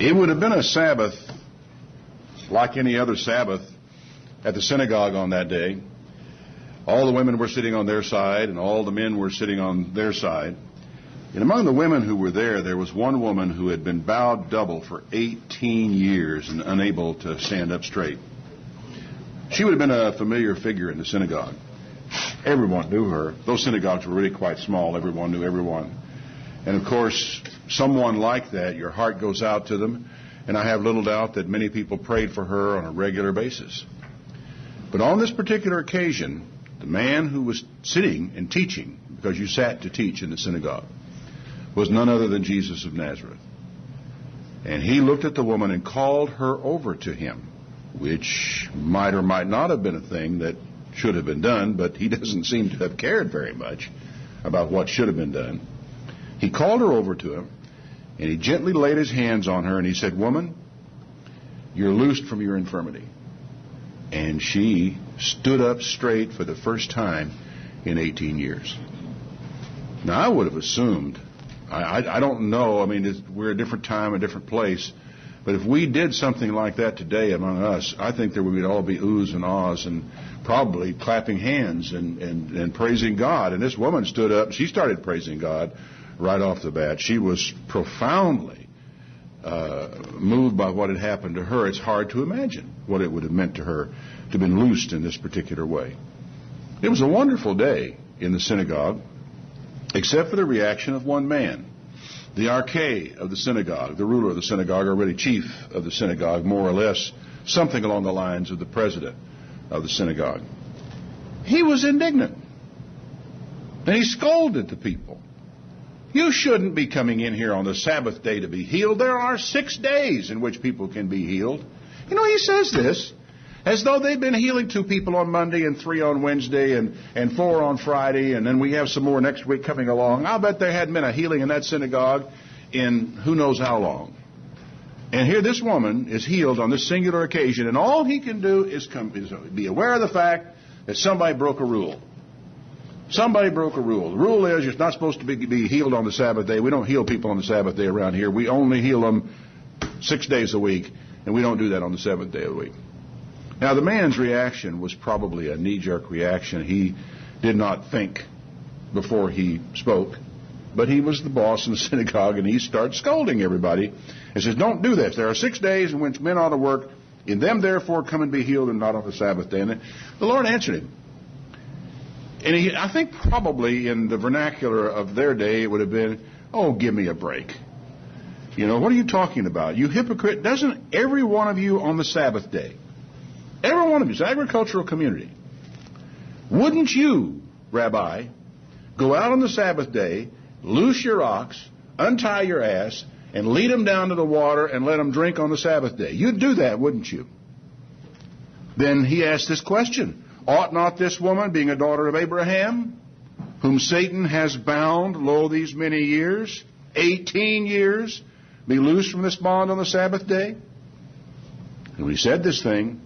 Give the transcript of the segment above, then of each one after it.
It would have been a Sabbath like any other Sabbath at the synagogue on that day. All the women were sitting on their side, and all the men were sitting on their side. And among the women who were there was one woman who had been bowed double for 18 years and unable to stand up straight. She would have been a familiar figure in the synagogue. Everyone knew her. Those synagogues were really quite small. Everyone knew everyone. And of course, someone like that, your heart goes out to them. And I have little doubt that many people prayed for her on a regular basis. But on this particular occasion, the man who was sitting and teaching, because you sat to teach in the synagogue, was none other than Jesus of Nazareth. And he looked at the woman and called her over to him, which might or might not have been a thing that should have been done, but he doesn't seem to have cared very much about what should have been done. He called her over to him, and he gently laid his hands on her, and he said, "Woman, you're loosed from your infirmity." And she stood up straight for the first time in 18 years. Now, I would have assumed, I don't know, I mean, we're a different time, a different place, but if we did something like that today among us, I think there would all be oohs and ahs and probably clapping hands and praising God. And this woman stood up, she started praising God right off the bat. She was profoundly moved by what had happened to her. It's hard to imagine what it would have meant to her to have been loosed in this particular way. It was a wonderful day in the synagogue, except for the reaction of one man, the archai of the synagogue, the ruler of the synagogue, or really chief of the synagogue, more or less, something along the lines of the president of the synagogue. He was indignant, and he scolded the people. You shouldn't be coming in here on the Sabbath day to be healed. There are 6 days in which people can be healed. You know, he says this as though they've been healing 2 people on Monday and 3 on Wednesday and 4 on Friday, and then we have some more next week coming along. I'll bet there hadn't been a healing in that synagogue in who knows how long. And here this woman is healed on this singular occasion, and all he can do is be aware of the fact that somebody broke a rule. Somebody broke a rule. The rule is you're not supposed to be healed on the Sabbath day. We don't heal people on the Sabbath day around here. We only heal them 6 days a week, and we don't do that on the 7th day of the week. Now, the man's reaction was probably a knee-jerk reaction. He did not think before he spoke, but he was the boss in the synagogue, and he started scolding everybody and says, "Don't do this. There are 6 days in which men ought to work. In them, therefore, come and be healed, and not on the Sabbath day." And the Lord answered him. And I think probably in the vernacular of their day, it would have been, "Oh, give me a break. You know, what are you talking about? You hypocrite. Doesn't every one of you on the Sabbath day, every one of you, it's an agricultural community, wouldn't you, Rabbi, go out on the Sabbath day, loose your ox, untie your ass, and lead them down to the water and let them drink on the Sabbath day? You'd do that, wouldn't you?" Then he asked this question, "Ought not this woman, being a daughter of Abraham, whom Satan has bound, lo, these many years, 18 years, be loosed from this bond on the Sabbath day?" And when he said this thing,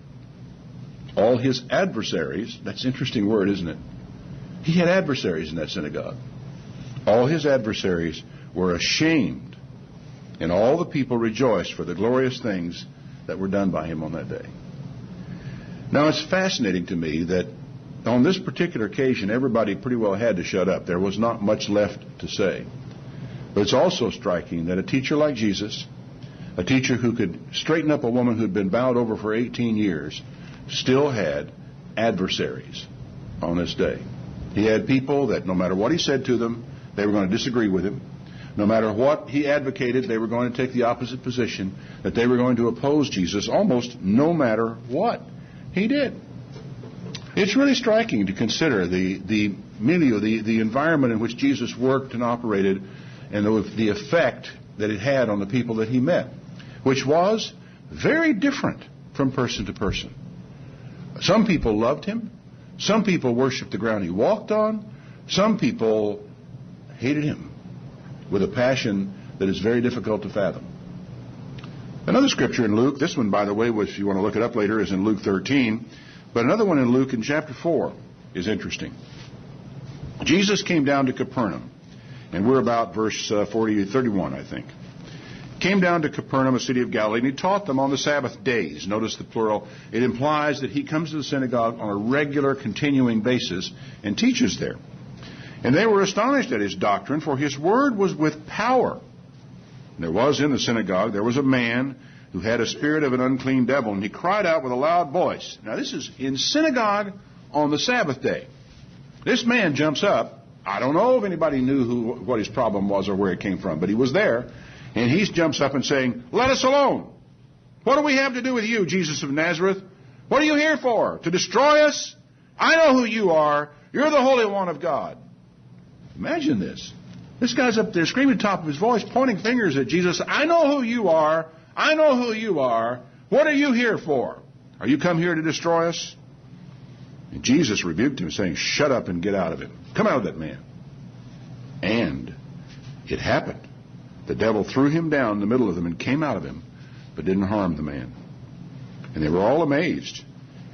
all his adversaries, that's an interesting word, isn't it? He had adversaries in that synagogue. All his adversaries were ashamed, and all the people rejoiced for the glorious things that were done by him on that day. Now, it's fascinating to me that on this particular occasion, everybody pretty well had to shut up. There was not much left to say. But it's also striking that a teacher like Jesus, a teacher who could straighten up a woman who'd been bowed over for 18 years, still had adversaries on this day. He had people that no matter what he said to them, they were going to disagree with him. No matter what he advocated, they were going to take the opposite position, that they were going to oppose Jesus almost no matter what he did. It's really striking to consider the milieu, the environment in which Jesus worked and operated, and the effect that it had on the people that he met, which was very different from person to person. Some people loved him. Some people worshiped the ground he walked on. Some people hated him with a passion that is very difficult to fathom. Another scripture in Luke, this one, by the way, which if you want to look it up later, is in Luke 13. But another one in Luke in chapter 4 is interesting. Jesus came down to Capernaum, and we're about verse 31, I think. came down to Capernaum, a city of Galilee, and he taught them on the Sabbath days. Notice the plural. It implies that he comes to the synagogue on a regular, continuing basis and teaches there. And they were astonished at his doctrine, for his word was with power. And there was in the synagogue, there was a man who had a spirit of an unclean devil, and he cried out with a loud voice. Now this is in synagogue on the Sabbath day. This man jumps up. I don't know if anybody knew what his problem was or where it came from, but he was there. And he jumps up and saying, "Let us alone. What do we have to do with you, Jesus of Nazareth? What are you here for? To destroy us? I know who you are. You're the Holy One of God." Imagine this. This guy's up there screaming at the top of his voice, pointing fingers at Jesus. "I know who you are. I know who you are. What are you here for? Are you come here to destroy us?" And Jesus rebuked him, saying, "Shut up and get out of him. Come out of that man." And it happened. The devil threw him down in the middle of them and came out of him, but didn't harm the man. And they were all amazed.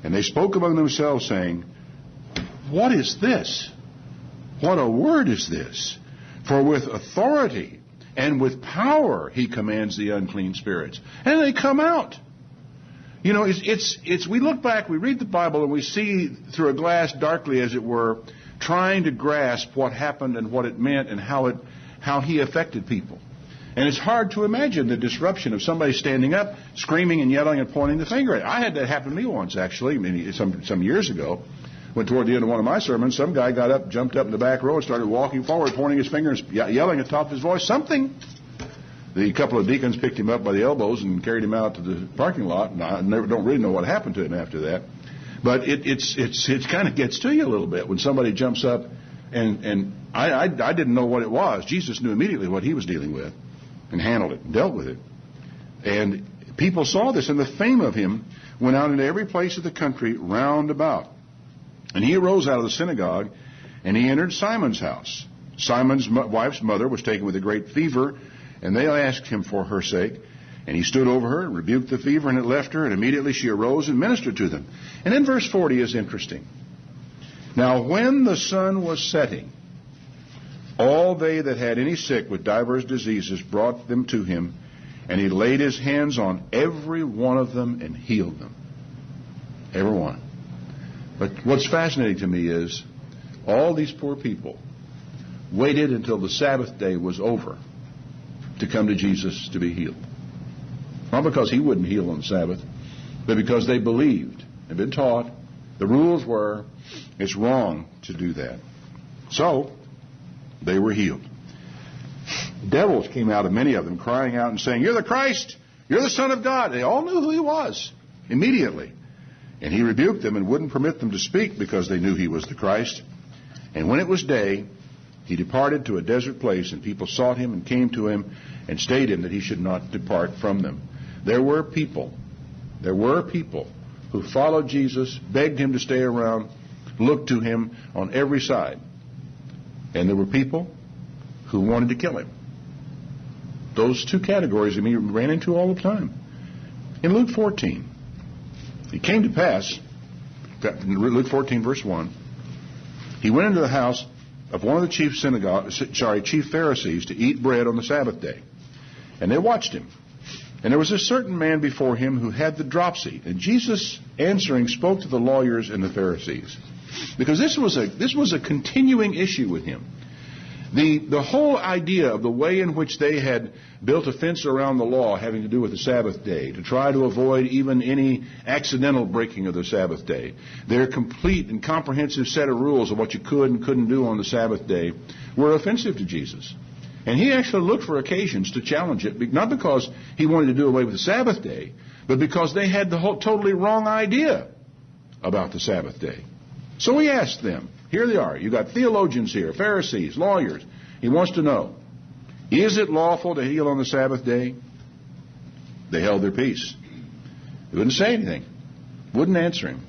And they spoke among themselves, saying, "What is this? What a word is this? For with authority and with power he commands the unclean spirits, and they come out." You know, we look back, we read the Bible, and we see through a glass darkly, as it were, trying to grasp what happened and what it meant and how he affected people. And it's hard to imagine the disruption of somebody standing up, screaming and yelling and pointing the finger at it. I had that happen to me once, actually, some years ago. When toward the end of one of my sermons, some guy got up, jumped up in the back row, and started walking forward, pointing his fingers, yelling at the top of his voice, something. The couple of deacons picked him up by the elbows and carried him out to the parking lot. And I don't really know what happened to him after that. But it kind of gets to you a little bit when somebody jumps up, and I didn't know what it was. Jesus knew immediately what he was dealing with and handled it and dealt with it. And people saw this, and the fame of him went out into every place of the country round about. And he arose out of the synagogue, and he entered Simon's house. Simon's wife's mother was taken with a great fever, and they asked him for her sake. And he stood over her and rebuked the fever, and it left her, and immediately she arose and ministered to them. And then verse 40 is interesting. Now when the sun was setting, all they that had any sick with divers diseases brought them to him, and he laid his hands on every one of them and healed them. Every one. But what's fascinating to me is all these poor people waited until the Sabbath day was over to come to Jesus to be healed. Not because he wouldn't heal on the Sabbath, but because they believed and been taught. The rules were, it's wrong to do that. So, they were healed. Devils came out of many of them, crying out and saying, "You're the Christ! You're the Son of God!" They all knew who he was immediately. And he rebuked them and wouldn't permit them to speak because they knew he was the Christ. And when it was day, he departed to a desert place, and people sought him and came to him and stayed him that he should not depart from them. There were people who followed Jesus, begged him to stay around, looked to him on every side. And there were people who wanted to kill him. Those two categories we ran into all the time. In Luke 14, it came to pass, in Luke 14, verse 1, he went into the house of one of the chief Pharisees to eat bread on the Sabbath day. And they watched him. And there was a certain man before him who had the dropsy. And Jesus, answering, spoke to the lawyers and the Pharisees. Because this was a continuing issue with him. The whole idea of the way in which they had built a fence around the law having to do with the Sabbath day, to try to avoid even any accidental breaking of the Sabbath day, their complete and comprehensive set of rules of what you could and couldn't do on the Sabbath day were offensive to Jesus. And he actually looked for occasions to challenge it, not because he wanted to do away with the Sabbath day, but because they had the whole totally wrong idea about the Sabbath day. So he asked them, here they are, you got theologians here, Pharisees, lawyers. He wants to know, is it lawful to heal on the Sabbath day? They held their peace. They wouldn't say anything, wouldn't answer him.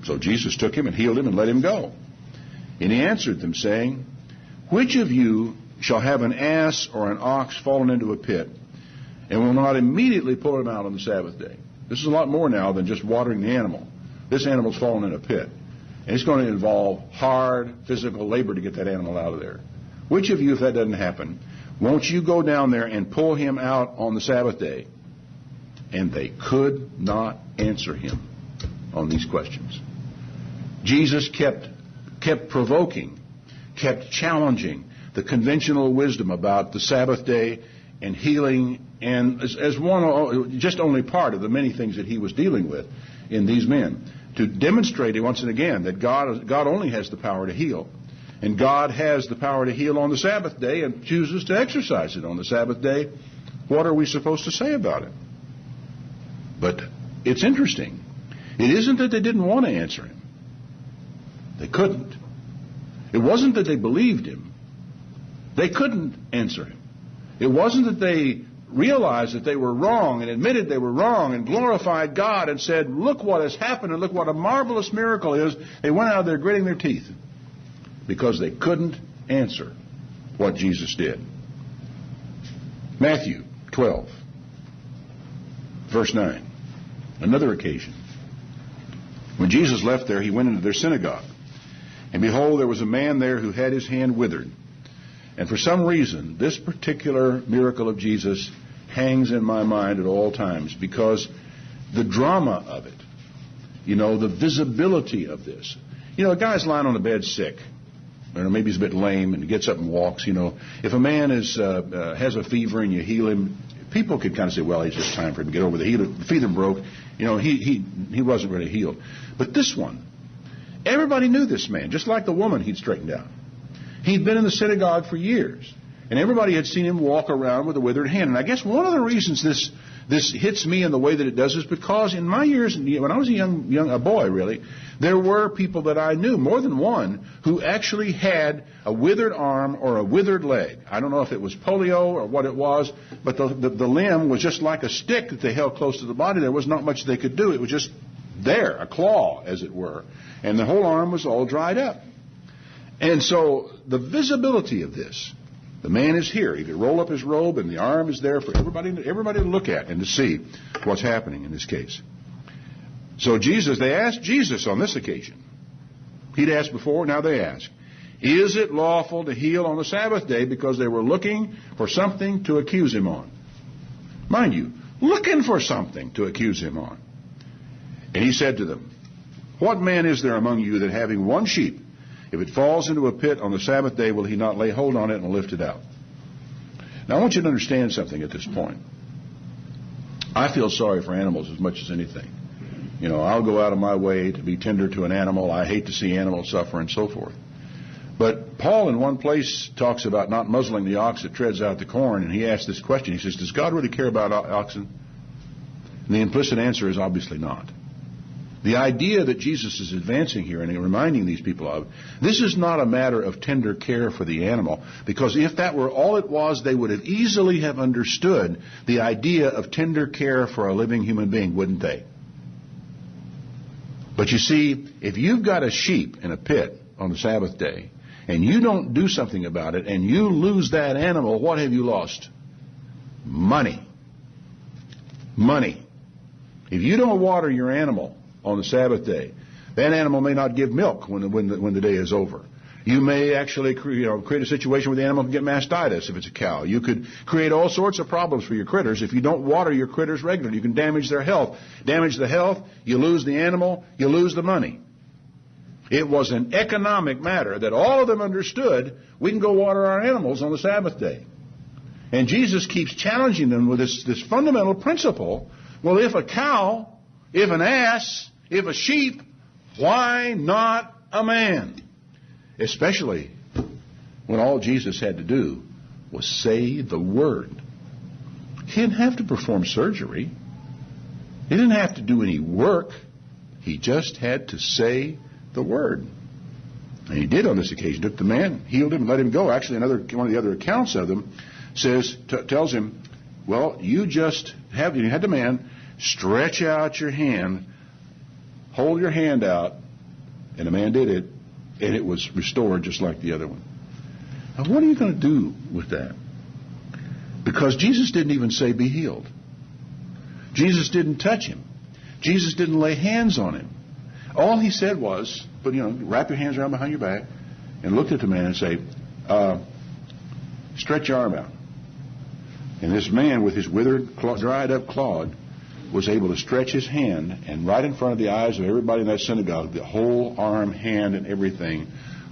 So Jesus took him and healed him and let him go. And he answered them, saying, which of you shall have an ass or an ox fallen into a pit, and will not immediately pull him out on the Sabbath day? This is a lot more now than just watering the animal. This animal's fallen in a pit, and it's going to involve hard physical labor to get that animal out of there. Which of you, if that doesn't happen, Won't you go down there and pull him out on the Sabbath day? And they could not answer him on these questions. Jesus kept provoking, kept challenging the conventional wisdom about the Sabbath day and healing, and as one, just only part of the many things that he was dealing with in these men, to demonstrate once and again that God only has the power to heal. And God has the power to heal on the Sabbath day and chooses to exercise it on the Sabbath day. What are we supposed to say about it? But it's interesting. It isn't that they didn't want to answer him. They couldn't. It wasn't that they believed him. They couldn't answer him. It wasn't that they realized that they were wrong and admitted they were wrong and glorified God and said, look what has happened and look what a marvelous miracle is. They went out there gritting their teeth because they couldn't answer what Jesus did. Matthew 12, verse 9. Another occasion. When Jesus left there, he went into their synagogue. And behold, there was a man there who had his hand withered. And for some reason, this particular miracle of Jesus hangs in my mind at all times because the drama of it, the visibility of this. A guy's lying on the bed sick, or maybe he's a bit lame and he gets up and walks. If a man has a fever and you heal him, people could kind of say, well, it's just time for him to get over the fever broke. He wasn't really healed. But this one, everybody knew this man, just like the woman he'd straightened out. He'd been in the synagogue for years, and everybody had seen him walk around with a withered hand. And I guess one of the reasons this hits me in the way that it does is because in my years, when I was a boy, really, there were people that I knew, more than one, who actually had a withered arm or a withered leg. I don't know if it was polio or what it was, but the limb was just like a stick that they held close to the body. There was not much they could do. It was just there, a claw, as it were. And the whole arm was all dried up. And so the visibility of this, the man is here. He could roll up his robe and the arm is there for everybody to look at and to see what's happening in this case. So they asked Jesus on this occasion. He'd asked before, now they ask, is it lawful to heal on the Sabbath day? Because they were looking for something to accuse him on. Mind you, looking for something to accuse him on. And he said to them, what man is there among you that having one sheep, if it falls into a pit on the Sabbath day, will he not lay hold on it and lift it out? Now, I want you to understand something at this point. I feel sorry for animals as much as anything. I'll go out of my way to be tender to an animal. I hate to see animals suffer and so forth. But Paul in one place talks about not muzzling the ox that treads out the corn, and he asks this question. He says, does God really care about oxen? And the implicit answer is obviously not. The idea that Jesus is advancing here and reminding these people of, this is not a matter of tender care for the animal, because if that were all it was, they would have easily have understood the idea of tender care for a living human being, wouldn't they? But you see, if you've got a sheep in a pit on the Sabbath day, and you don't do something about it, and you lose that animal, what have you lost? Money. Money. If you don't water your animal on the Sabbath day, that animal may not give milk when the day is over. You may actually create a situation where the animal can get mastitis if it's a cow. You could create all sorts of problems for your critters if you don't water your critters regularly. You can damage their health. Damage the health, you lose the animal, you lose the money. It was an economic matter that all of them understood. We can go water our animals on the Sabbath day. And Jesus keeps challenging them with this fundamental principle. Well, if a cow, if an ass, if a sheep, why not a man? Especially when all Jesus had to do was say the word. He didn't have to perform surgery. He didn't have to do any work. He just had to say the word. And he did on this occasion. Took the man, healed him, and let him go. Actually, one of the other accounts of them tells him, well, you had the man stretch out your hand, hold your hand out, and the man did it, and it was restored just like the other one. Now, what are you going to do with that? Because Jesus didn't even say be healed. Jesus didn't touch him. Jesus didn't lay hands on him. All he said was, wrap your hands around behind your back and looked at the man and say, stretch your arm out. And this man with his withered, dried up clod was able to stretch his hand, and right in front of the eyes of everybody in that synagogue, the whole arm, hand, and everything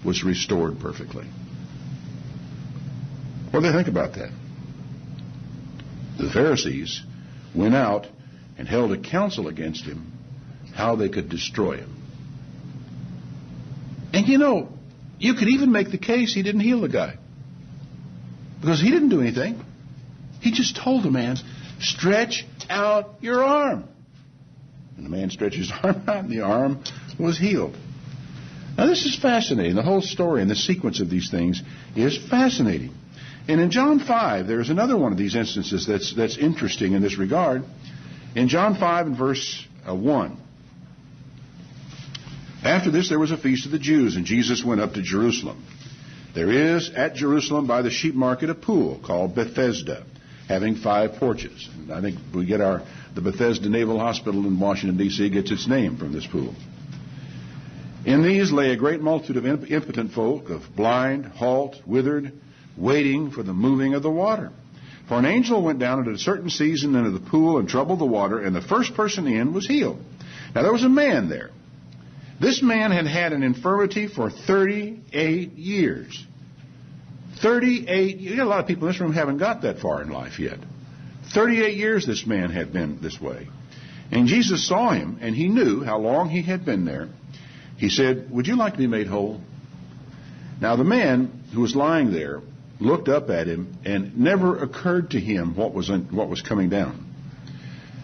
was restored perfectly. What do they think about that? The Pharisees went out and held a council against him, how they could destroy him. And you know, you could even make the case he didn't heal the guy, because he didn't do anything. He just told the man, stretch out your arm. And the man stretched his arm out, and the arm was healed. Now this is fascinating. The whole story and the sequence of these things is fascinating. And in John 5, there's another one of these instances that's interesting in this regard. In John 5 and verse 1. After this there was a feast of the Jews, and Jesus went up to Jerusalem. There is at Jerusalem by the sheep market a pool called Bethesda, having 5 porches. And I think we get the Bethesda Naval Hospital in Washington, D.C. gets its name from this pool. In these lay a great multitude of impotent folk, of blind, halt, withered, waiting for the moving of the water. For an angel went down at a certain season into the pool and troubled the water, and the first person in was healed. Now there was a man there. This man had had an infirmity for 38 years. 38 years. A lot of people in this room haven't got that far in life yet. 38 years this man had been this way. And Jesus saw him, and he knew how long he had been there. He said, would you like to be made whole? Now the man who was lying there looked up at him, and never occurred to him what was coming down.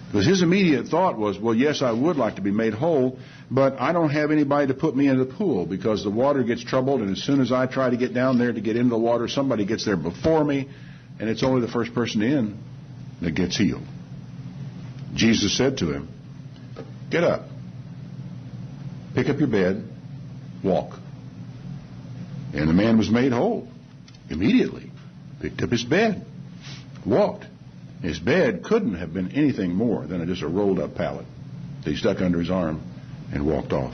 Because his immediate thought was, well, yes, I would like to be made whole, but I don't have anybody to put me in the pool because the water gets troubled, and as soon as I try to get down there to get into the water, somebody gets there before me, and it's only the first person in that gets healed. Jesus said to him, get up, pick up your bed, walk. And the man was made whole immediately. Picked up his bed, walked. His bed couldn't have been anything more than just a rolled up pallet that he stuck under his arm and walked off.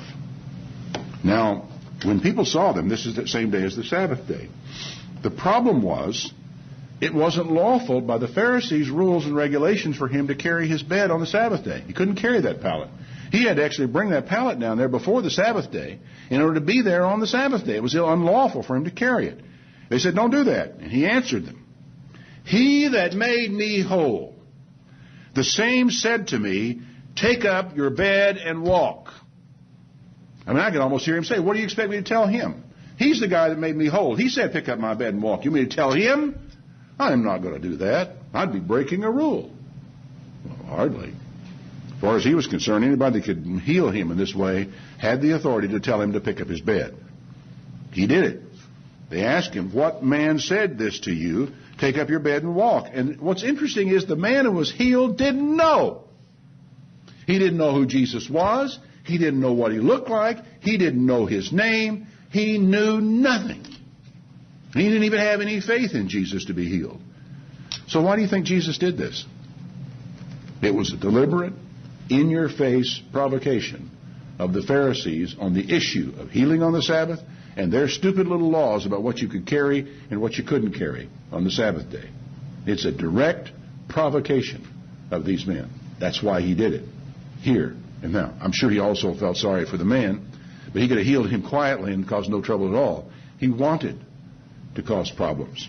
Now, when people saw them, this is the same day as the Sabbath day. The problem was, it wasn't lawful by the Pharisees' rules and regulations for him to carry his bed on the Sabbath day. He couldn't carry that pallet. He had to actually bring that pallet down there before the Sabbath day in order to be there on the Sabbath day. It was unlawful for him to carry it. They said, don't do that. And he answered them, he that made me whole, the same said to me, take up your bed and walk. I mean, I can almost hear him say, what do you expect me to tell him? He's the guy that made me whole. He said, pick up my bed and walk. You mean to tell him? I'm not going to do that. I'd be breaking a rule. Well, hardly. As far as he was concerned, anybody that could heal him in this way had the authority to tell him to pick up his bed. He did it. They asked him, what man said this to you? Take up your bed and walk. And what's interesting is the man who was healed didn't know. He didn't know who Jesus was. He didn't know what he looked like. He didn't know his name. He knew nothing. He didn't even have any faith in Jesus to be healed. So why do you think Jesus did this? It was a deliberate, in-your-face provocation of the Pharisees on the issue of healing on the Sabbath and their stupid little laws about what you could carry and what you couldn't carry on the Sabbath day. It's a direct provocation of these men. That's why he did it here and now. I'm sure he also felt sorry for the man, but he could have healed him quietly and caused no trouble at all. He wanted to cause problems.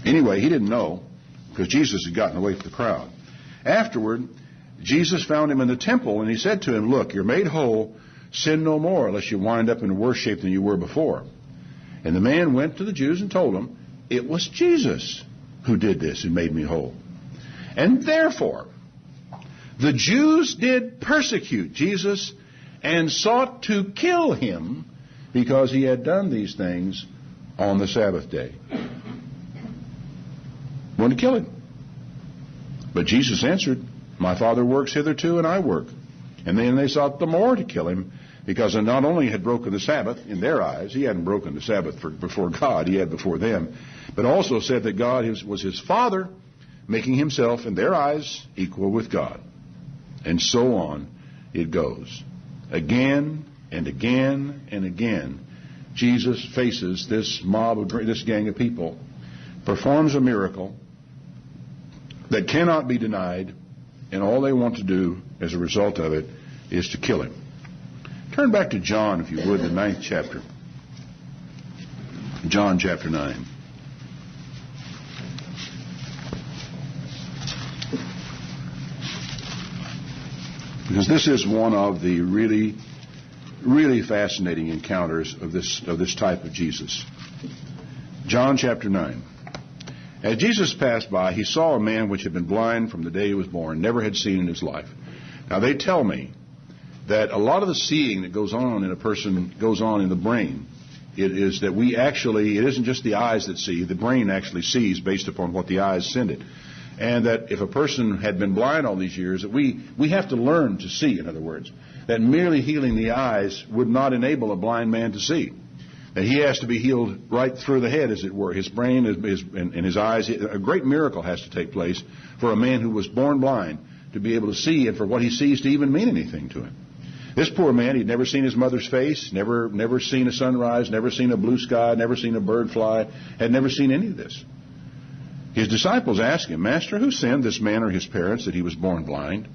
Anyway, he didn't know because Jesus had gotten away from the crowd. Afterward, Jesus found him in the temple, and he said to him, look, you're made whole. Sin no more, unless you wind up in worse shape than you were before. And the man went to the Jews and told them, it was Jesus who did this and made me whole. And therefore, the Jews did persecute Jesus and sought to kill him because he had done these things on the Sabbath day. Wanted to kill him. But Jesus answered, my Father works hitherto, and I work. And then they sought the more to kill him, because he not only had broken the Sabbath in their eyes, he hadn't broken the Sabbath before God, he had before them, but also said that God was his Father, making himself in their eyes equal with God. And so on it goes. Again and again and again, Jesus faces this mob, this gang of people, performs a miracle, that cannot be denied, and all they want to do as a result of it is to kill him. Turn back to John, if you would, the 9th chapter. John chapter 9. Because this is one of the really, really fascinating encounters of this type of Jesus. John chapter 9. As Jesus passed by, he saw a man which had been blind from the day he was born, never had seen in his life. Now they tell me that a lot of the seeing that goes on in a person goes on in the brain. It is that it isn't just the eyes that see, the brain actually sees based upon what the eyes send it. And that if a person had been blind all these years, that we have to learn to see, in other words. That merely healing the eyes would not enable a blind man to see. That he has to be healed right through the head, as it were. His brain and his eyes. A great miracle has to take place for a man who was born blind to be able to see, and for what he sees to even mean anything to him. This poor man, he'd never seen his mother's face, never seen a sunrise, never seen a blue sky, never seen a bird fly, had never seen any of this. His disciples asked him, Master, who sinned, this man or his parents, that he was born blind?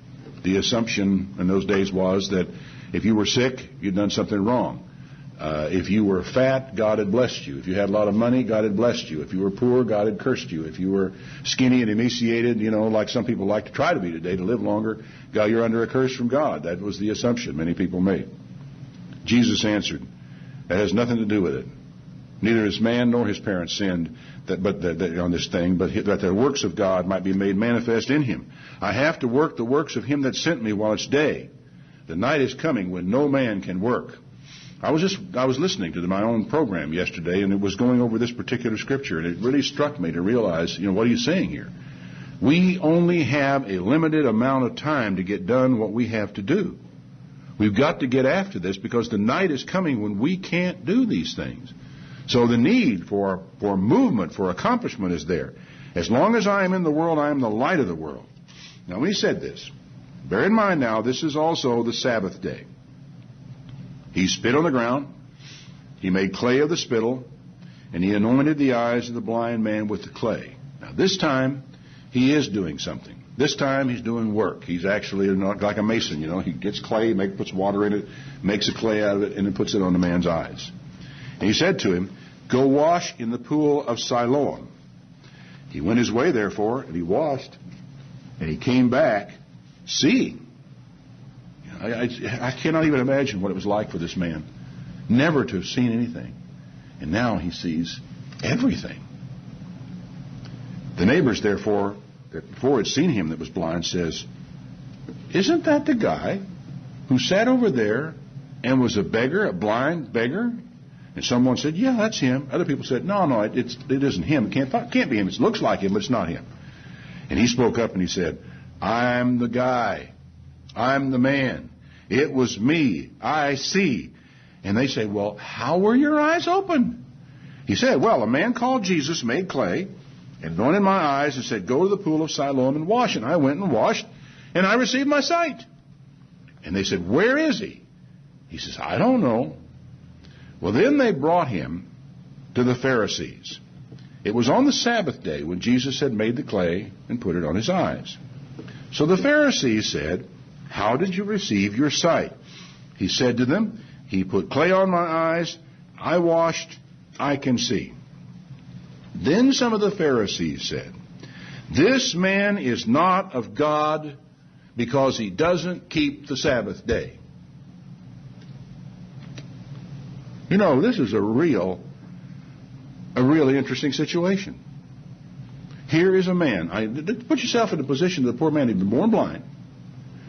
The assumption in those days was that if you were sick, you'd done something wrong. If you were fat, God had blessed you. If you had a lot of money, God had blessed you. If you were poor, God had cursed you. If you were skinny and emaciated, like some people like to try to be today, to live longer, you're under a curse from God. That was the assumption many people made. Jesus answered, that has nothing to do with it. Neither his man nor his parents sinned on this thing, but that the works of God might be made manifest in him. I have to work the works of him that sent me while it's day. The night is coming when no man can work. I was listening to my own program yesterday, and it was going over this particular scripture, and it really struck me to realize, what are you saying here? We only have a limited amount of time to get done what we have to do. We've got to get after this because the night is coming when we can't do these things. So the need for movement, for accomplishment is there. As long as I am in the world, I am the light of the world. Now, when he said this, bear in mind now, this is also the Sabbath day. He spit on the ground, he made clay of the spittle, and he anointed the eyes of the blind man with the clay. Now, this time, he is doing something. This time, he's doing work. He's actually not like a mason, He gets clay, puts water in it, makes a clay out of it, and then puts it on the man's eyes. And he said to him, go wash in the pool of Siloam. He went his way, therefore, and he washed, and he came back seeing. I cannot even imagine what it was like for this man, never to have seen anything. And now he sees everything. The neighbors, therefore, that before had seen him that was blind, says, isn't that the guy who sat over there and was a beggar, a blind beggar? And someone said, yeah, that's him. Other people said, no, it isn't him. It can't be him. It looks like him, but it's not him. And he spoke up and he said, I'm the guy. I'm the man. It was me. I see. And they say, well, how were your eyes open? He said, well, a man called Jesus made clay and anointed my eyes and said, go to the pool of Siloam and wash. And I went and washed, and I received my sight. And they said, where is he? He says, I don't know. Well, then they brought him to the Pharisees. It was on the Sabbath day when Jesus had made the clay and put it on his eyes. So the Pharisees said, how did you receive your sight? He said to them, he put clay on my eyes, I washed, I can see. Then some of the Pharisees said, this man is not of God because he doesn't keep the Sabbath day. This is a really interesting situation. Here is a man. Put yourself in the position of the poor man who'd been born blind.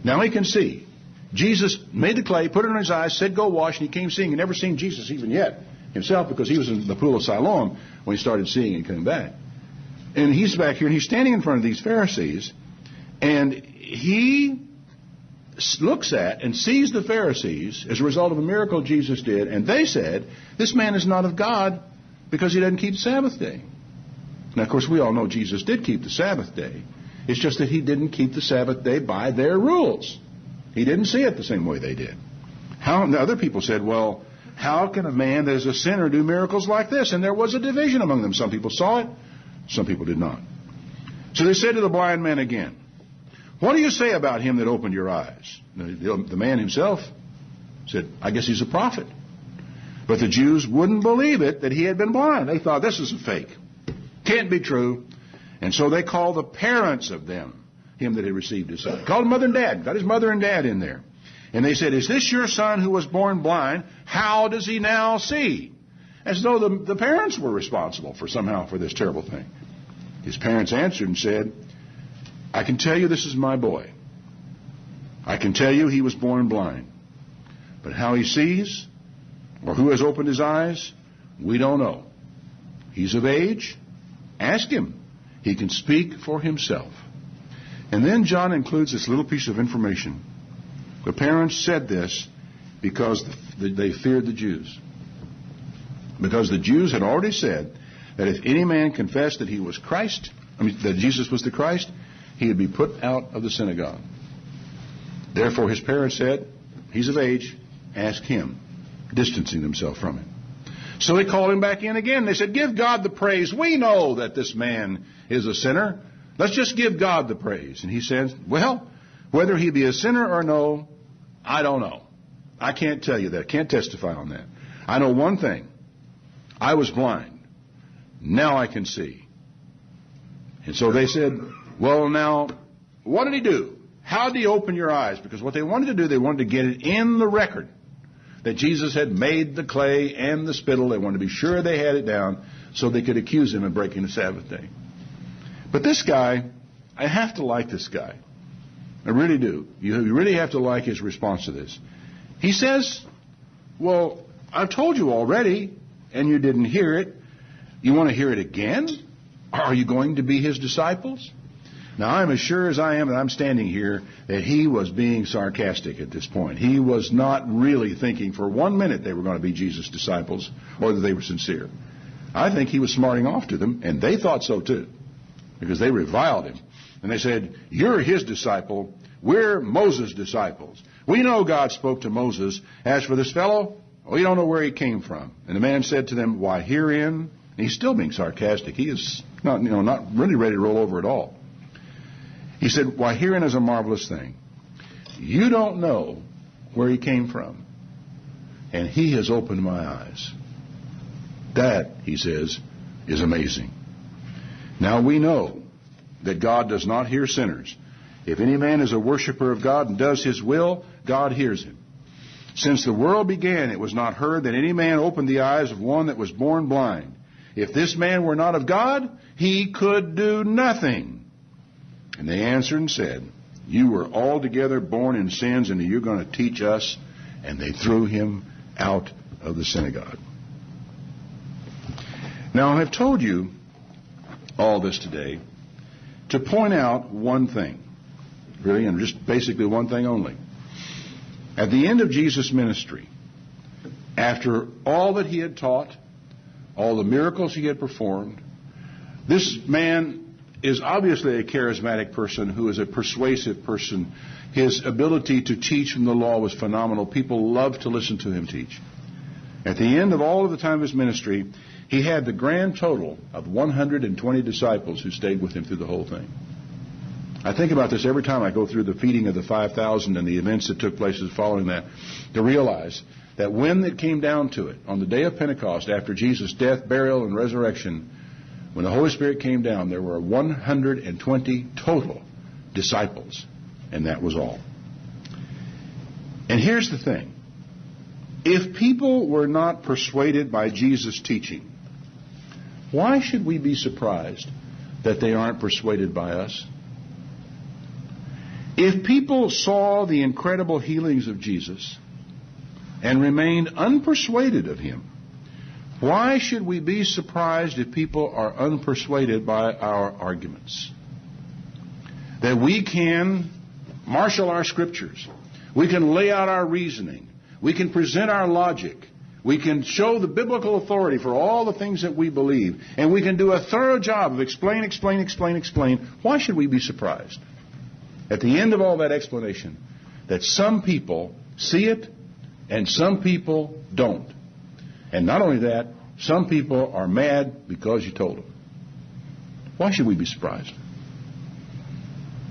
Now he can see. Jesus made the clay, put it on his eyes, said go wash, and he came seeing. He'd never seen Jesus even yet himself because he was in the pool of Siloam when he started seeing and came back. And he's back here, and he's standing in front of these Pharisees, and he looks at and sees the Pharisees as a result of a miracle Jesus did, and they said, this man is not of God because he doesn't keep the Sabbath day. Now, of course, we all know Jesus did keep the Sabbath day. It's just that he didn't keep the Sabbath day by their rules. He didn't see it the same way they did. The other people said, well, how can a man that is a sinner do miracles like this? And there was a division among them. Some people saw it, some people did not. So they said to the blind man again, what do you say about him that opened your eyes? The man himself said, I guess he's a prophet. But the Jews wouldn't believe it that he had been blind. They thought, this is a fake. Can't be true. And so they called the parents of him that had received his sight. Called him mother and dad. Got his mother and dad in there. And they said, is this your son who was born blind? How does he now see? As though the parents were responsible for this terrible thing. His parents answered and said, I can tell you this is my boy. I can tell you he was born blind. But how he sees, or who has opened his eyes, we don't know. He's of age. Ask him. He can speak for himself. And then John includes this little piece of information. The parents said this because they feared the Jews. Because the Jews had already said that if any man confessed that he was Christ, that Jesus was the Christ, he would be put out of the synagogue. Therefore his parents said, he's of age, ask him, distancing themselves from him. So they called him back in again. They said, give God the praise. We know that this man is a sinner. Let's just give God the praise. And he says, well, whether he be a sinner or no, I don't know. I can't tell you that. I can't testify on that. I know one thing. I was blind. Now I can see. And so they said, well, now, what did he do? How did he open your eyes? Because what they wanted to do, they wanted to get it in the record that Jesus had made the clay and the spittle. They wanted to be sure they had it down so they could accuse him of breaking the Sabbath day. But this guy, I have to like this guy. I really do. You really have to like his response to this. He says, well, I've told you already, and you didn't hear it. You want to hear it again? Are you going to be his disciples? Now, I'm as sure as I am that I'm standing here that he was being sarcastic at this point. He was not really thinking for 1 minute they were going to be Jesus' disciples or that they were sincere. I think he was smarting off to them, and they thought so too, because they reviled him. And they said, you're his disciple. We're Moses' disciples. We know God spoke to Moses. As for this fellow, we don't know where he came from. And the man said to them, why, herein, and he's still being sarcastic. He is not really ready to roll over at all. He said, why, herein is a marvelous thing. You don't know where he came from, and he has opened my eyes. That, he says, is amazing. Now we know that God does not hear sinners. If any man is a worshiper of God and does his will, God hears him. Since the world began, it was not heard that any man opened the eyes of one that was born blind. If this man were not of God, he could do nothing. And they answered and said, you were altogether born in sins, and you're going to teach us. And they threw him out of the synagogue. Now, I have told you all this today to point out one thing, really, and just basically one thing only. At the end of Jesus' ministry, after all that he had taught, all the miracles he had performed, this man is obviously a charismatic person who is a persuasive person. His ability to teach from the law was phenomenal. People loved to listen to him teach. At the end of all of the time of his ministry, he had the grand total of 120 disciples who stayed with him through the whole thing. I think about this every time I go through the feeding of the 5,000 and the events that took place following that, to realize that when it came down to it, on the day of Pentecost, after Jesus' death, burial, and resurrection, when the Holy Spirit came down, there were 120 total disciples, and that was all. And here's the thing. If people were not persuaded by Jesus' teaching, why should we be surprised that they aren't persuaded by us? If people saw the incredible healings of Jesus and remained unpersuaded of him, why should we be surprised if people are unpersuaded by our arguments? That we can marshal our scriptures. We can lay out our reasoning. We can present our logic. We can show the biblical authority for all the things that we believe. And we can do a thorough job of explain. Why should we be surprised at the end of all that explanation that some people see it and some people don't? And not only that, some people are mad because you told them. Why should we be surprised?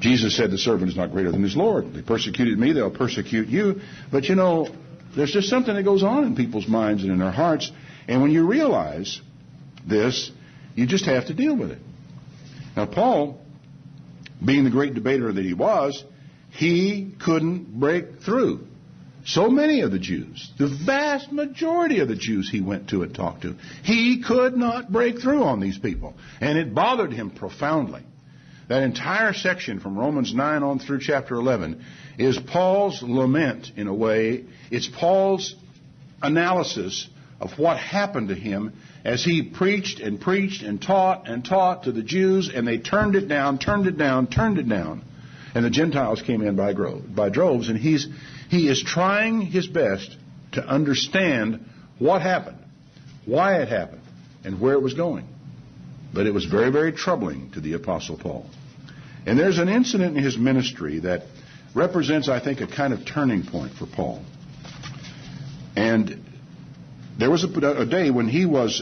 Jesus said the servant is not greater than his Lord. They persecuted me, they'll persecute you. But you know, there's just something that goes on in people's minds and in their hearts. And when you realize this, you just have to deal with it. Now, Paul, being the great debater that he was, he couldn't break through. So many of the Jews, the vast majority of the Jews he went to and talked to, he could not break through on these people. And it bothered him profoundly. That entire section from Romans 9 on through chapter 11 is Paul's lament in a way. It's Paul's analysis of what happened to him as he preached and taught to the Jews, and they turned it down. And the Gentiles came in by droves, and he is trying his best to understand what happened, why it happened, and where it was going. But it was very, very troubling to the Apostle Paul. And there's an incident in his ministry that represents, I think, a kind of turning point for Paul. And there was a day when he was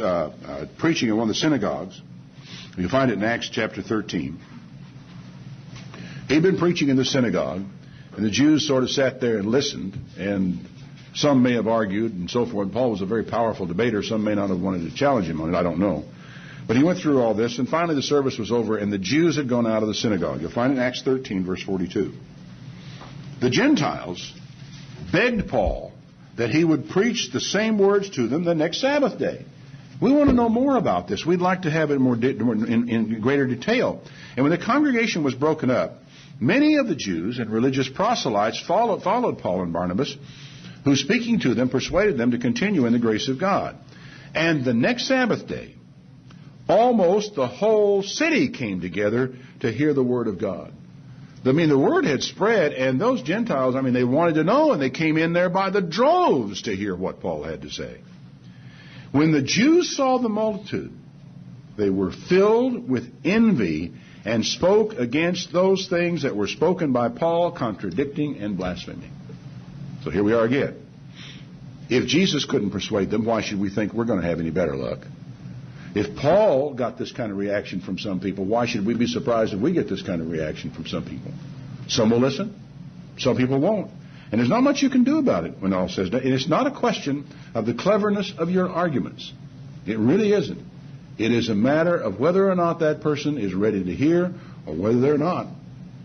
preaching in one of the synagogues. You find it in Acts chapter 13. He'd been preaching in the synagogue, and the Jews sort of sat there and listened, and some may have argued and so forth. Paul was a very powerful debater. Some may not have wanted to challenge him on it. I don't know. But he went through all this, and finally the service was over, and the Jews had gone out of the synagogue. You'll find it in Acts 13, verse 42. The Gentiles begged Paul that he would preach the same words to them the next Sabbath day. We want to know more about this. We'd like to have it in greater detail. And when the congregation was broken up, many of the Jews and religious proselytes followed Paul and Barnabas, who, speaking to them, persuaded them to continue in the grace of God. And the next Sabbath day, almost the whole city came together to hear the word of God. I mean, the word had spread, and those Gentiles, they wanted to know, and they came in there by the droves to hear what Paul had to say. When the Jews saw the multitude, they were filled with envy and spoke against those things that were spoken by Paul, contradicting and blaspheming. So here we are again. If Jesus couldn't persuade them, why should we think we're going to have any better luck? If Paul got this kind of reaction from some people, why should we be surprised if we get this kind of reaction from some people? Some will listen, some people won't. And there's not much you can do about it when all says that. And it's not a question of the cleverness of your arguments. It really isn't. It is a matter of whether or not that person is ready to hear or whether they're not.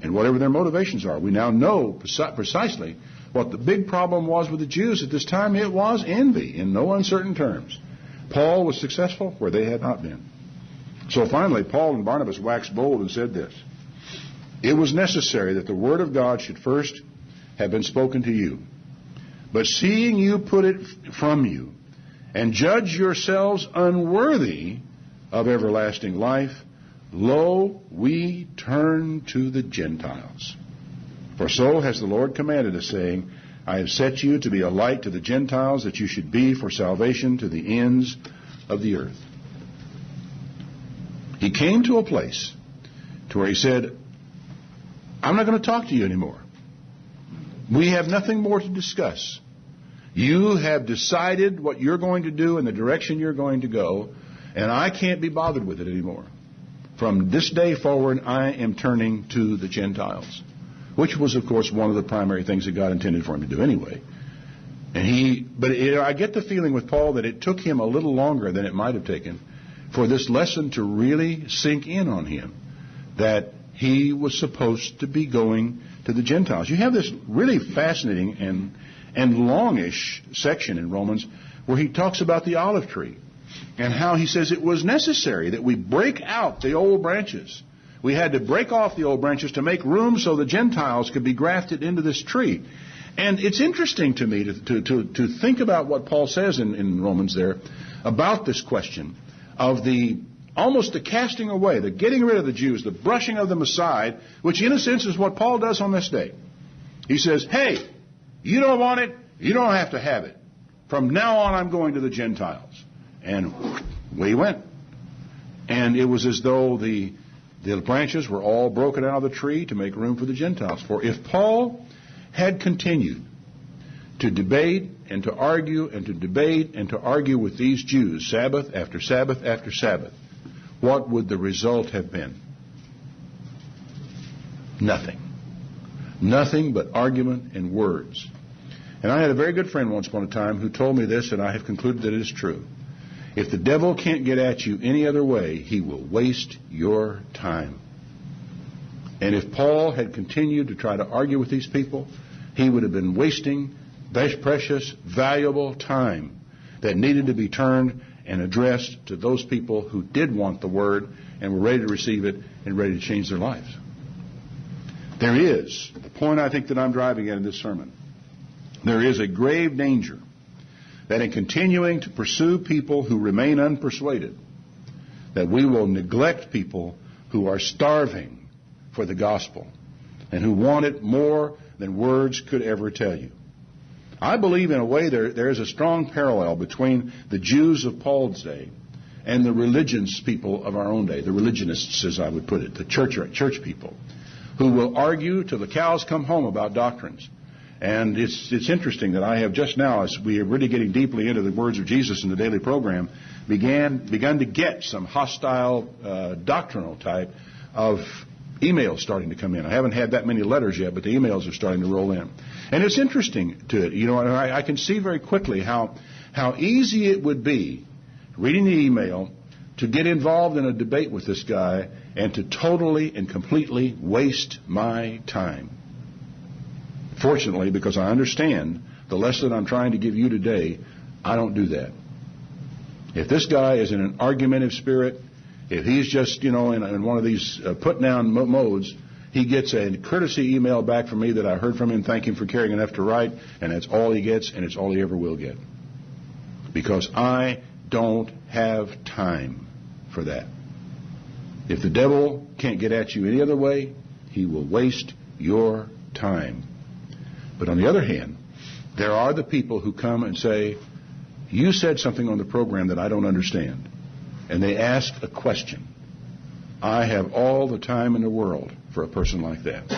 And whatever their motivations are. We now know precisely what the big problem was with the Jews at this time. It was envy in no uncertain terms. Paul was successful where they had not been. So finally, Paul and Barnabas waxed bold and said this: it was necessary that the word of God should first have been spoken to you. But seeing you put it from you, and judge yourselves unworthy of everlasting life, lo, we turn to the Gentiles. For so has the Lord commanded us, saying, I have set you to be a light to the Gentiles, that you should be for salvation to the ends of the earth. He came to a place to where he said, I'm not going to talk to you anymore. We have nothing more to discuss. You have decided what you're going to do and the direction you're going to go, and I can't be bothered with it anymore. From this day forward, I am turning to the Gentiles. Which was, of course, one of the primary things that God intended for him to do anyway. I get the feeling with Paul that it took him a little longer than it might have taken for this lesson to really sink in on him, that he was supposed to be going to the Gentiles. You have this really fascinating and longish section in Romans where he talks about the olive tree and how he says it was necessary that we break out the old branches. We had to break off the old branches to make room so the Gentiles could be grafted into this tree. And it's interesting to me to think about what Paul says in Romans there about this question of almost the casting away, the getting rid of the Jews, the brushing of them aside, which in a sense is what Paul does on this day. He says, hey, you don't want it, you don't have to have it. From now on, I'm going to the Gentiles. And away he went. And it was as though the branches were all broken out of the tree to make room for the Gentiles. For if Paul had continued to debate and to argue and to debate and to argue with these Jews Sabbath after Sabbath after Sabbath, what would the result have been? Nothing. Nothing but argument and words. And I had a very good friend once upon a time who told me this, and I have concluded that it is true. If the devil can't get at you any other way, he will waste your time. And if Paul had continued to try to argue with these people, he would have been wasting precious, valuable time that needed to be turned and addressed to those people who did want the word and were ready to receive it and ready to change their lives. There is, the point I think that I'm driving at in this sermon, there is a grave danger that in continuing to pursue people who remain unpersuaded, that we will neglect people who are starving for the gospel and who want it more than words could ever tell you. I believe in a way there is a strong parallel between the Jews of Paul's day and the religious people of our own day, the religionists, as I would put it, the church people, who will argue till the cows come home about doctrines. And it's interesting that I have just now, as we are really getting deeply into the words of Jesus in the daily program, begun to get some hostile doctrinal type of emails starting to come in. I haven't had that many letters yet, but the emails are starting to roll in. And it's interesting to it. You know, I can see very quickly how easy it would be, reading the email, to get involved in a debate with this guy and to totally and completely waste my time. Fortunately, because I understand the lesson I'm trying to give you today, I don't do that. If this guy is in an argumentative spirit, if he's just, in one of these put-down modes, he gets a courtesy email back from me that I heard from him, thank him for caring enough to write, and that's all he gets, and it's all he ever will get. Because I don't have time for that. If the devil can't get at you any other way, he will waste your time. But on the other hand, there are the people who come and say, you said something on the program that I don't understand. And they ask a question. I have all the time in the world for a person like that.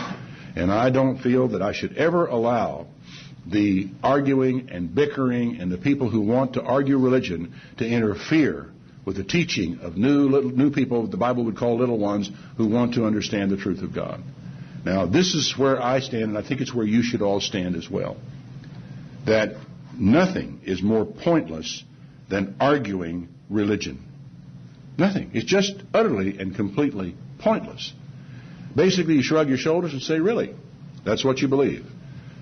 And I don't feel that I should ever allow the arguing and bickering and the people who want to argue religion to interfere with the teaching of new people the Bible would call little ones who want to understand the truth of God. Now, this is where I stand, and I think it's where you should all stand as well. That nothing is more pointless than arguing religion. Nothing. It's just utterly and completely pointless. Basically, you shrug your shoulders and say, really, that's what you believe.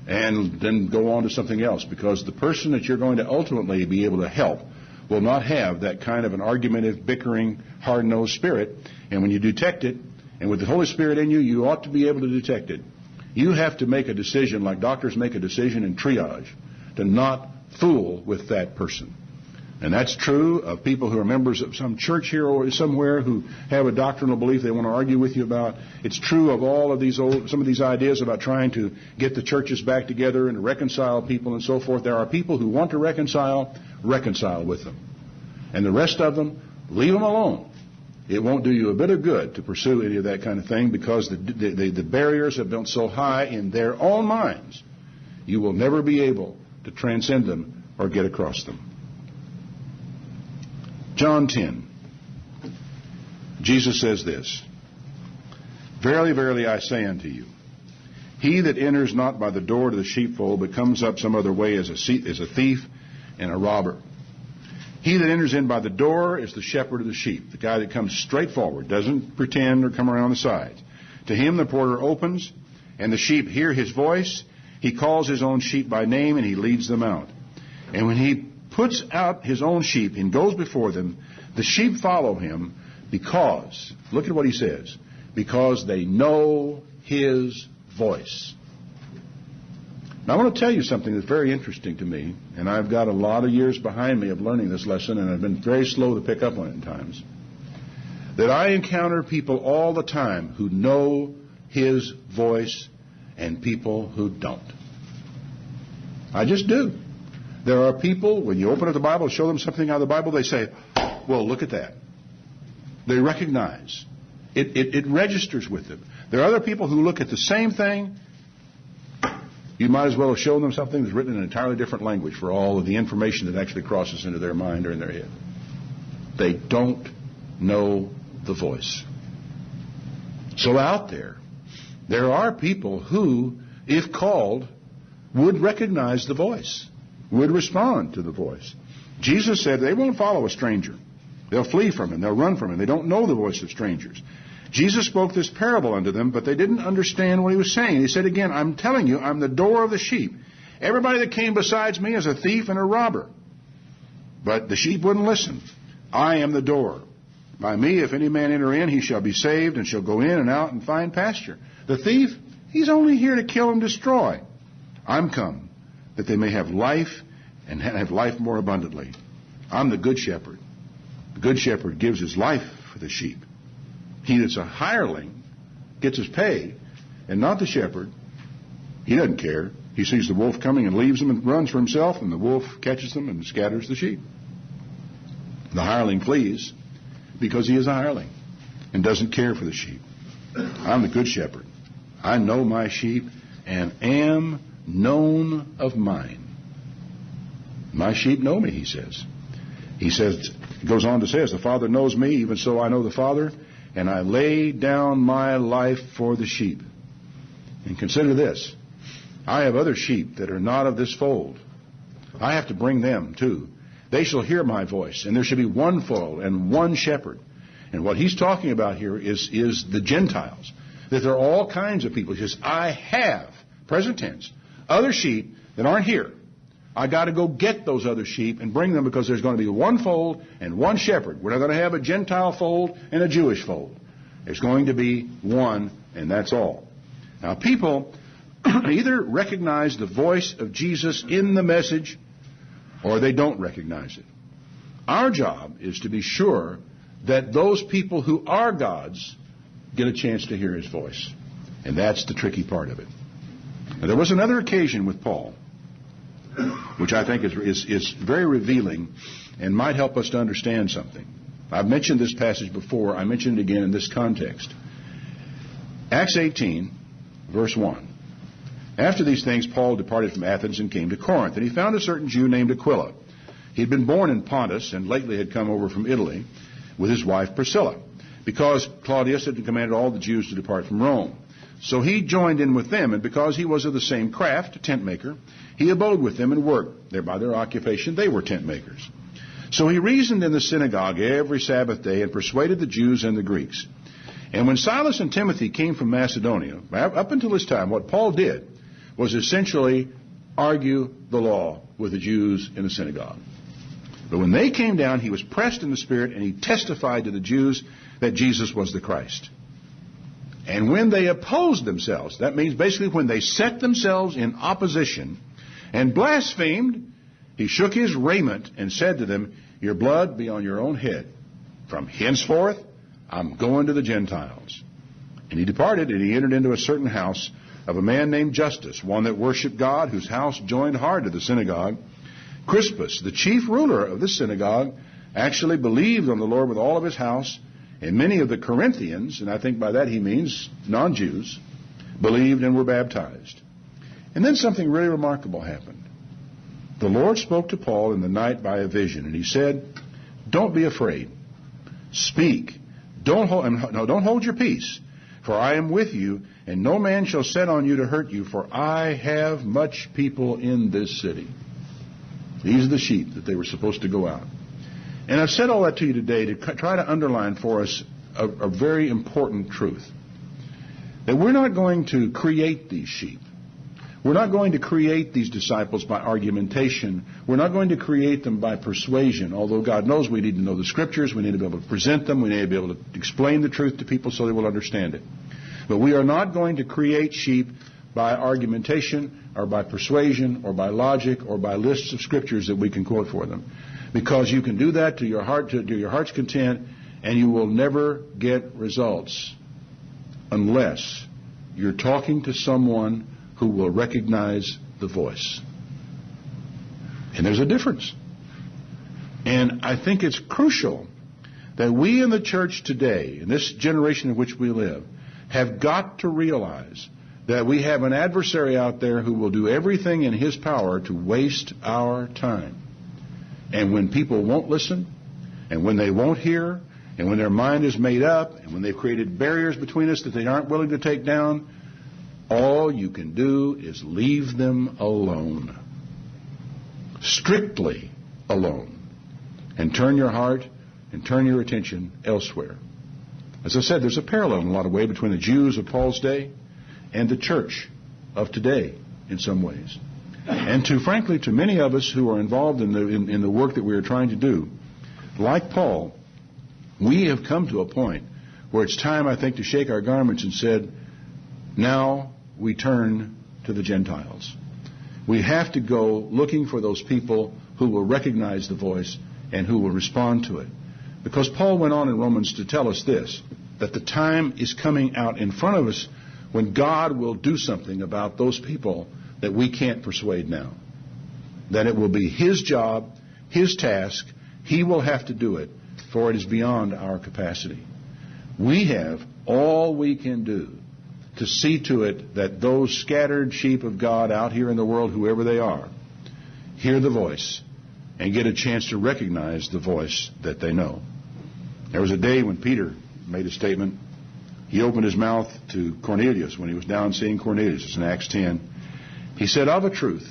And then go on to something else, because the person that you're going to ultimately be able to help will not have that kind of an argumentative, bickering, hard-nosed spirit. And when you detect it, and with the Holy Spirit in you, you ought to be able to detect it. You have to make a decision, like doctors make a decision in triage, to not fool with that person. And that's true of people who are members of some church here or somewhere who have a doctrinal belief they want to argue with you about. It's true of all of these some of these ideas about trying to get the churches back together and to reconcile people and so forth. There are people who want to reconcile with them. And the rest of them, leave them alone. It won't do you a bit of good to pursue any of that kind of thing, because the barriers have built so high in their own minds, you will never be able to transcend them or get across them. John 10. Jesus says this, Verily, verily, I say unto you, he that enters not by the door to the sheepfold, but comes up some other way is a thief and a robber. He that enters in by the door is the shepherd of the sheep, the guy that comes straight forward, doesn't pretend or come around the sides. To him the porter opens, and the sheep hear his voice. He calls his own sheep by name, and he leads them out. And when he puts out his own sheep and goes before them, the sheep follow him because, look at what he says, because they know his voice. Now, I want to tell you something that's very interesting to me, and I've got a lot of years behind me of learning this lesson, and I've been very slow to pick up on it at times, that I encounter people all the time who know his voice and people who don't. I just do. There are people, when you open up the Bible, show them something out of the Bible, they say, well, look at that. They recognize. It registers with them. There are other people who look at the same thing. You might as well have shown them something that's written in an entirely different language for all of the information that actually crosses into their mind or in their head. They don't know the voice. So out there, There are people who, if called, would recognize the voice, would respond to the voice. Jesus said they won't follow a stranger. They'll flee from him. They'll run from him. They don't know the voice of strangers. Jesus spoke this parable unto them, but they didn't understand what he was saying. He said again, I'm telling you, I'm the door of the sheep. Everybody that came besides me is a thief and a robber. But the sheep wouldn't listen. I am the door. By me, if any man enter in, he shall be saved and shall go in and out and find pasture. The thief, he's only here to kill and destroy. I'm come that they may have life and have life more abundantly. I'm the good shepherd. The good shepherd gives his life for the sheep. He that's a hireling gets his pay, and not the shepherd. He doesn't care. He sees the wolf coming and leaves them and runs for himself, and the wolf catches them and scatters the sheep. The hireling flees because he is a hireling and doesn't care for the sheep. I'm the good shepherd. I know my sheep and am known of mine. My sheep know me, he says. He goes on to say, as the Father knows me, even so I know the Father, and I lay down my life for the sheep. And consider this. I have other sheep that are not of this fold. I have to bring them too. They shall hear my voice, and there shall be one fold and one shepherd. And what he's talking about here is the Gentiles. That there are all kinds of people. He says, I have, present tense, other sheep that aren't here. I got to go get those other sheep and bring them, because there's going to be one fold and one shepherd. We're not going to have a Gentile fold and a Jewish fold. There's going to be one, and that's all. Now, people either recognize the voice of Jesus in the message, or they don't recognize it. Our job is to be sure that those people who are God's get a chance to hear his voice. And that's the tricky part of it. Now, there was another occasion with Paul, which I think is very revealing and might help us to understand something. I've mentioned this passage before. I mentioned it again in this context. Acts 18, verse 1. After these things, Paul departed from Athens and came to Corinth, and he found a certain Jew named Aquila. He had been born in Pontus and lately had come over from Italy with his wife Priscilla, because Claudius had commanded all the Jews to depart from Rome. So he joined in with them, and because he was of the same craft, a tent maker, he abode with them and worked. There by their occupation they were tent makers. So he reasoned in the synagogue every Sabbath day and persuaded the Jews and the Greeks. And when Silas and Timothy came from Macedonia, up until this time, what Paul did was essentially argue the law with the Jews in the synagogue. But when they came down, he was pressed in the Spirit, and he testified to the Jews that Jesus was the Christ. And when they opposed themselves, that means basically when they set themselves in opposition and blasphemed, he shook his raiment and said to them, your blood be on your own head. From henceforth, I'm going to the Gentiles. And he departed, and he entered into a certain house of a man named Justus, one that worshipped God, whose house joined hard to the synagogue. Crispus, the chief ruler of the synagogue, actually believed on the Lord with all of his house, and many of the Corinthians, and I think by that he means non-Jews, believed and were baptized. And then something really remarkable happened. The Lord spoke to Paul in the night by a vision, and he said, don't be afraid. Speak. Don't hold your peace, for I am with you, and no man shall set on you to hurt you, for I have much people in this city. These are the sheep that they were supposed to go out. And I've said all that to you today to try to underline for us a very important truth. That we're not going to create these sheep. We're not going to create these disciples by argumentation. We're not going to create them by persuasion, although God knows we need to know the Scriptures. We need to be able to present them. We need to be able to explain the truth to people so they will understand it. But we are not going to create sheep by argumentation or by persuasion or by logic or by lists of Scriptures that we can quote for them. Because you can do that to your heart's content, and you will never get results unless you're talking to someone who will recognize the voice. And there's a difference. And I think it's crucial that we in the church today, in this generation in which we live, have got to realize that we have an adversary out there who will do everything in his power to waste our time. And when people won't listen, and when they won't hear, and when their mind is made up, and when they've created barriers between us that they aren't willing to take down, all you can do is leave them alone. Strictly alone. And turn your heart and turn your attention elsewhere. As I said, there's a parallel in a lot of ways between the Jews of Paul's day and the church of today in some ways. And frankly, to many of us who are involved in the work that we are trying to do, like Paul, we have come to a point where it's time, I think, to shake our garments and said, now we turn to the Gentiles. We have to go looking for those people who will recognize the voice and who will respond to it. Because Paul went on in Romans to tell us this, that the time is coming out in front of us when God will do something about those people that we can't persuade now. That it will be His job, His task, He will have to do it, for it is beyond our capacity. We have all we can do to see to it that those scattered sheep of God out here in the world, whoever they are, hear the voice and get a chance to recognize the voice that they know. There was a day when Peter made a statement. He opened his mouth to Cornelius when he was down seeing Cornelius. It's in Acts 10. He said, of a truth,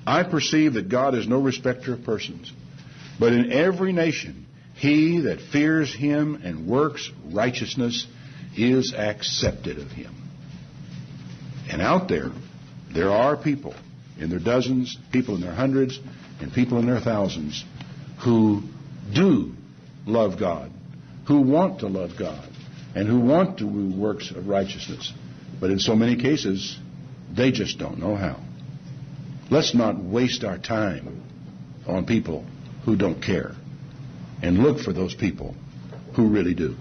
I perceive that God is no respecter of persons, but in every nation he that fears Him and works righteousness is accepted of Him. And out there are people in their dozens, people in their hundreds, and people in their thousands who do love God, who want to love God, and who want to do works of righteousness. But in so many cases, they just don't know how. Let's not waste our time on people who don't care, and look for those people who really do.